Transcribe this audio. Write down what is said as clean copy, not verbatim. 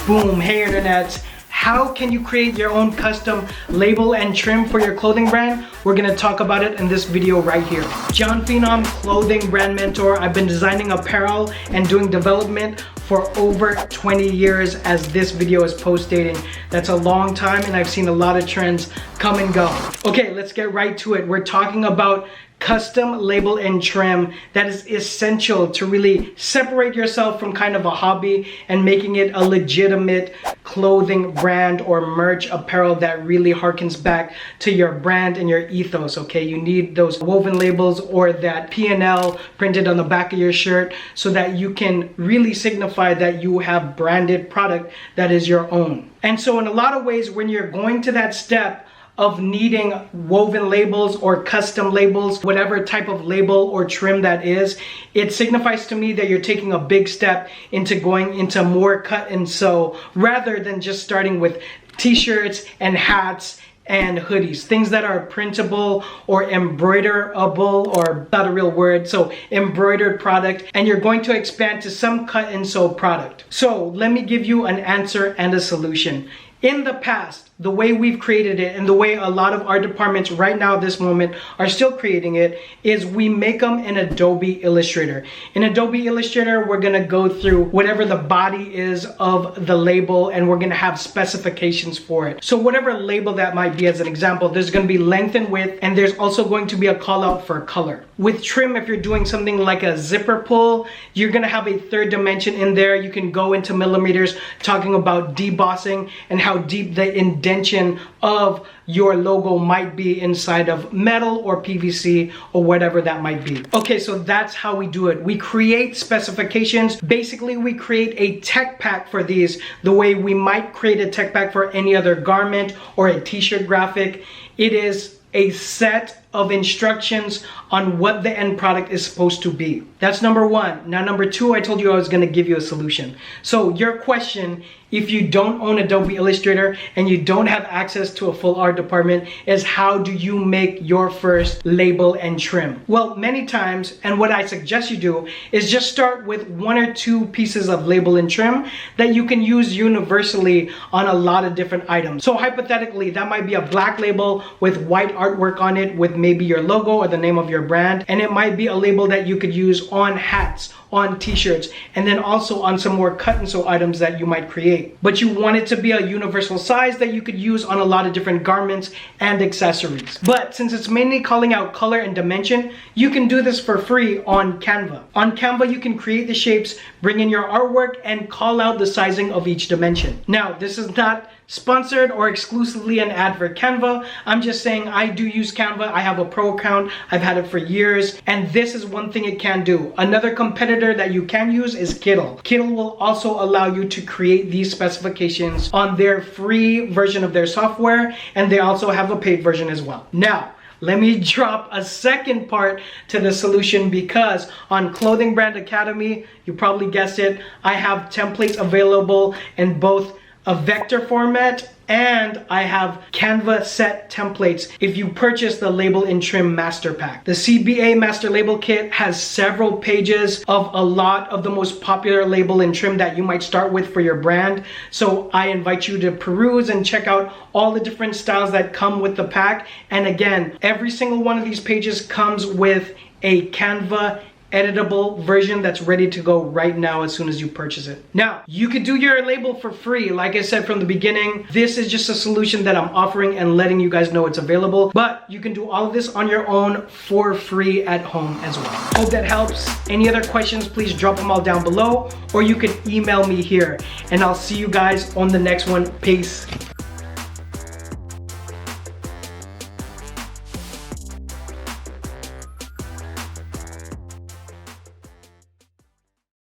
Boom, hey internet. How can you create your own custom label and trim for your clothing brand? We're gonna talk about it in this video right here. Jon Phenom, clothing brand mentor. I've been designing apparel and doing development for over 20 years as this video is post-dating. That's a long time and I've seen a lot of trends come and go. Okay, let's get right to it. We're talking about custom label and trim that is essential to really separate yourself from kind of a hobby and making it a legitimate clothing brand or merch apparel that really harkens back to your brand and your ethos. Okay, you need those woven labels or that P&L printed on the back of your shirt so that you can really signify that you have branded product that is your own. And so in a lot of ways, when you're going to that step of needing woven labels or custom labels, whatever type of label or trim that is, it signifies to me that you're taking a big step into going into more cut and sew rather than just starting with t-shirts and hats and hoodies, things that are printable or embroiderable, or not a real word, so embroidered product, and you're going to expand to some cut and sew product. So let me give you an answer and a solution. In the past, the way we've created it and the way a lot of our departments right now at this moment are still creating it is we make them in Adobe Illustrator. In Adobe Illustrator, we're gonna go through whatever the body is of the label and we're gonna have specifications for it. So whatever label that might be, as an example, there's gonna be length and width, and there's also going to be a call out for color. With trim, if you're doing something like a zipper pull, you're gonna have a third dimension in there. You can go into millimeters talking about debossing and how deep the indentation of your logo might be inside of metal or PVC or whatever that might be. Okay, so that's how we do it. We create specifications. Basically, we create a tech pack for these the way we might create a tech pack for any other garment or a t-shirt graphic. It is a set of instructions on what the end product is supposed to be. That's number one. Now, number two, I told you I was gonna give you a solution. So your question, if you don't own Adobe Illustrator and you don't have access to a full art department, is how do you make your first label and trim? Well, many times, and what I suggest you do, is just start with one or two pieces of label and trim that you can use universally on a lot of different items. So hypothetically, that might be a black label with white artwork on it with maybe your logo or the name of your brand, and it might be a label that you could use on hats, on t-shirts, and then also on some more cut and sew items that you might create. But you want it to be a universal size that you could use on a lot of different garments and accessories. But since it's mainly calling out color and dimension, you can do this for free on Canva. On Canva, you can create the shapes, bring in your artwork, and call out the sizing of each dimension. Now, this is not sponsored or exclusively an ad for Canva. I'm just saying I do use Canva. I have a pro account. I've had it for years, and this is one thing it can do. Another competitor that you can use is Kittle. Kittle will also allow you to create these specifications on their free version of their software, and they also have a paid version as well. Now, let me drop a second part to the solution, because on Clothing Brand Academy, you probably guessed it, I have templates available in both a vector format, and I have Canva set templates if you purchase the Label and Trim Master Pack. The CBA Master Label Kit has several pages of a lot of the most popular label and trim that you might start with for your brand. So I invite you to peruse and check out all the different styles that come with the pack. And again, every single one of these pages comes with a Canva editable version that's ready to go right now as soon as you purchase it. Now, you could do your label for free. Like I said from the beginning, this is just a solution that I'm offering and letting you guys know it's available, but you can do all of this on your own for free at home as well. Hope that helps. Any other questions, please drop them all down below, or you can email me here, and I'll see you guys on the next one. Peace.